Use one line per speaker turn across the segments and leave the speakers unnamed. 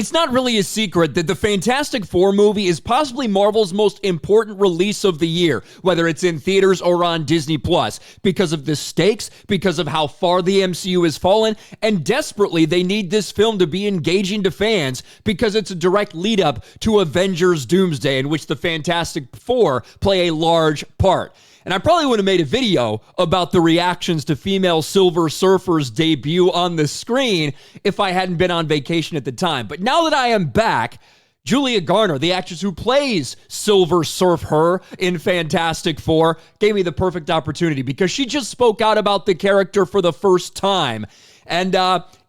It's not really a secret that the Fantastic Four movie is possibly Marvel's most important release of the year, whether it's in theaters or on Disney+, because of the stakes, because of how far the MCU has fallen, and desperately they need this film to be engaging to fans because it's a direct lead-up to Avengers Doomsday, in which the Fantastic Four play a large part. And I probably would have made a video about the reactions to female Silver Surfer's debut on the screen if I hadn't been on vacation at the time. But now that I am back, Julia Garner, the actress who plays Silver Surfer in Fantastic Four, gave me the perfect opportunity because she just spoke out about the character for the first time. And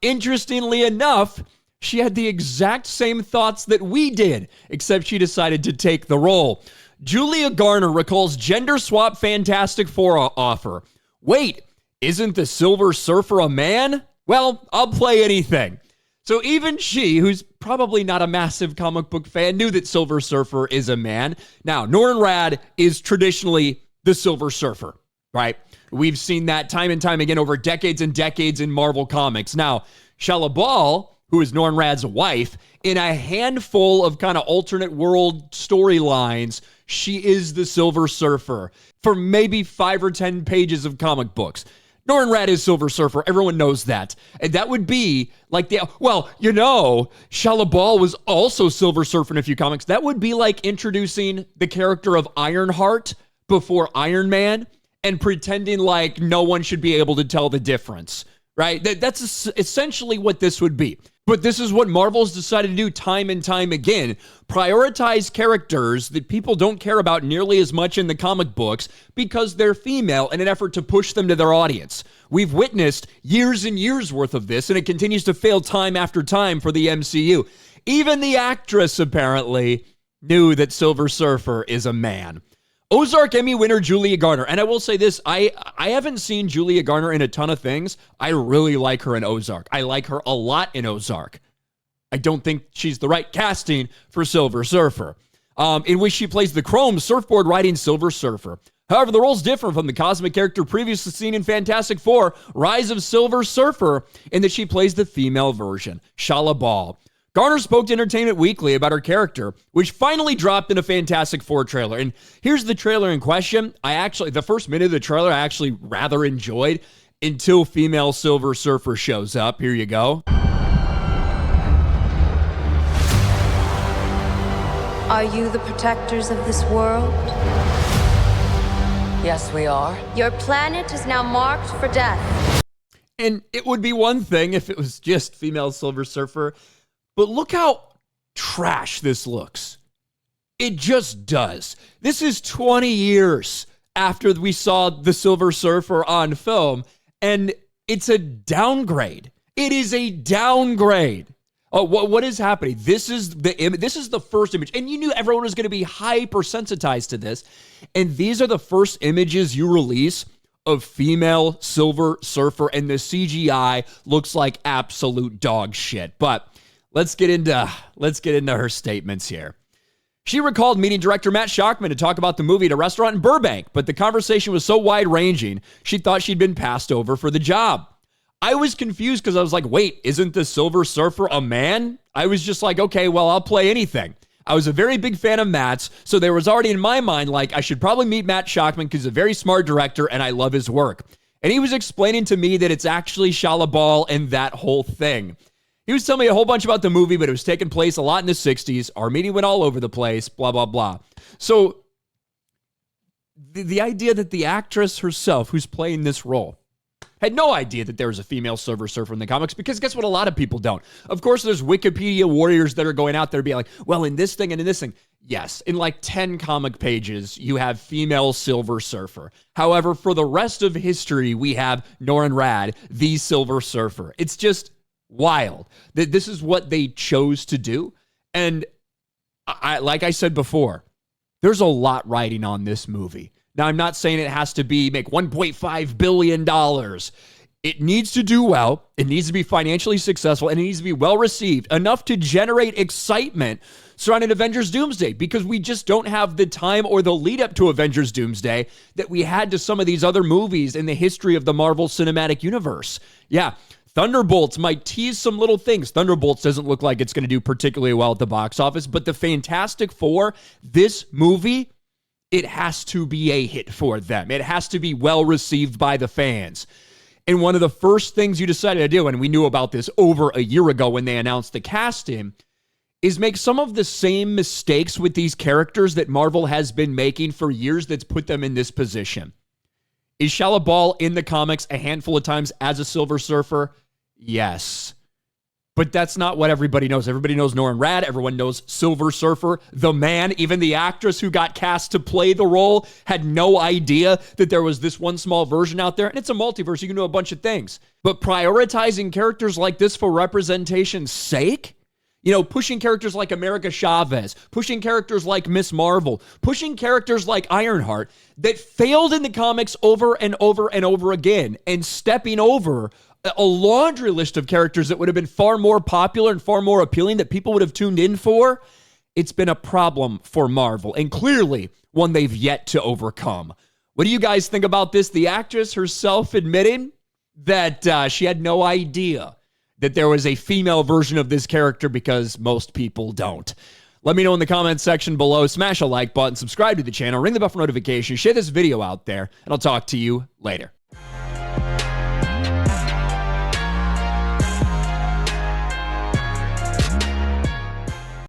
interestingly enough, she had the exact same thoughts that we did, except she decided to take the role. Julia Garner recalls gender swap Fantastic Four offer. Wait, isn't the Silver Surfer a man? Well, I'll play anything. So even she, who's probably not a massive comic book fan, knew that Silver Surfer is a man. Now, Norrin Radd is traditionally the Silver Surfer, right? We've seen that time and time again over decades and decades in Marvel Comics. Now, Shala Bal, who is Norrin Radd's wife, in a handful of kind of alternate world storylines, she is the Silver Surfer for maybe 5 or 10 pages of comic books. Norrin Radd is Silver Surfer. Everyone knows that. And that would be like Shala Bal was also Silver Surfer in a few comics. That would be like introducing the character of Ironheart before Iron Man and pretending like no one should be able to tell the difference, right? That's essentially what this would be. But this is what Marvel's decided to do time and time again. Prioritize characters that people don't care about nearly as much in the comic books because they're female in an effort to push them to their audience. We've witnessed years and years worth of this, and it continues to fail time after time for the MCU. Even the actress apparently knew that Silver Surfer is a man. Ozark Emmy winner Julia Garner. And I will say this, I haven't seen Julia Garner in a ton of things. I really like her in Ozark. I like her a lot in Ozark. I don't think she's the right casting for Silver Surfer, in which she plays the chrome surfboard riding Silver Surfer. However, the role's different from the cosmic character previously seen in Fantastic Four, Rise of Silver Surfer, in that she plays the female version, Shala Bal. Garner spoke to Entertainment Weekly about her character, which finally dropped in a Fantastic Four trailer. And here's the trailer in question. The first minute of the trailer I actually rather enjoyed until female Silver Surfer shows up. Here you go.
Are you the protectors of this world?
Yes, we are.
Your planet is now marked for death.
And it would be one thing if it was just female Silver Surfer, but look how trash this looks. It just does. This is 20 years after we saw the Silver Surfer on film, and it's a downgrade. It is a downgrade. Oh, what is happening? This is the first image, and you knew everyone was going to be hypersensitized to this, and these are the first images you release of female Silver Surfer, and the CGI looks like absolute dog shit. But Let's get into her statements here. She recalled meeting director Matt Shakman to talk about the movie at a restaurant in Burbank, but the conversation was so wide-ranging, she thought she'd been passed over for the job. I was confused because I was like, wait, isn't the Silver Surfer a man? I was just like, okay, well, I'll play anything. I was a very big fan of Matt's, so there was already in my mind, like, I should probably meet Matt Shakman because he's a very smart director and I love his work. And he was explaining to me that it's actually Shala Bal and that whole thing. He was telling me a whole bunch about the movie, but it was taking place a lot in the 60s. Our meeting went all over the place, blah, blah, blah. So the idea that the actress herself who's playing this role had no idea that there was a female Silver Surfer in the comics, because guess what? A lot of people don't. Of course, there's Wikipedia warriors that are going out there being like, well, in this thing and in this thing. Yes, in like 10 comic pages, you have female Silver Surfer. However, for the rest of history, we have Norrin Radd, the Silver Surfer. It's just wild that this is what they chose to do. And like I said before, there's a lot riding on this movie. Now, I'm not saying it has to make $1.5 billion. It needs to do well. It needs to be financially successful, and it needs to be well received, enough to generate excitement surrounding Avengers Doomsday, because we just don't have the time or the lead up to Avengers Doomsday that we had to some of these other movies in the history of the Marvel Cinematic Universe. Yeah, Thunderbolts might tease some little things. Thunderbolts doesn't look like it's going to do particularly well at the box office, but the Fantastic Four, this movie, it has to be a hit for them. It has to be well received by the fans. And one of the first things you decided to do, and we knew about this over a year ago when they announced the casting, is make some of the same mistakes with these characters that Marvel has been making for years that's put them in this position. Is Shia LaBeouf in the comics a handful of times as a Silver Surfer? Yes. But that's not what everybody knows. Everybody knows Norrin Radd. Everyone knows Silver Surfer, the man. Even the actress who got cast to play the role had no idea that there was this one small version out there. And it's a multiverse. You can do a bunch of things. But prioritizing characters like this for representation's sake? Pushing characters like America Chavez, pushing characters like Miss Marvel, pushing characters like Ironheart that failed in the comics over and over and over again, and stepping over a laundry list of characters that would have been far more popular and far more appealing that people would have tuned in for. It's been a problem for Marvel, and clearly one they've yet to overcome. What do you guys think about this? The actress herself admitting that she had no idea that there was a female version of this character because most people don't. Let me know in the comments section below. Smash a like button, subscribe to the channel, ring the bell for notifications, share this video out there, and I'll talk to you later.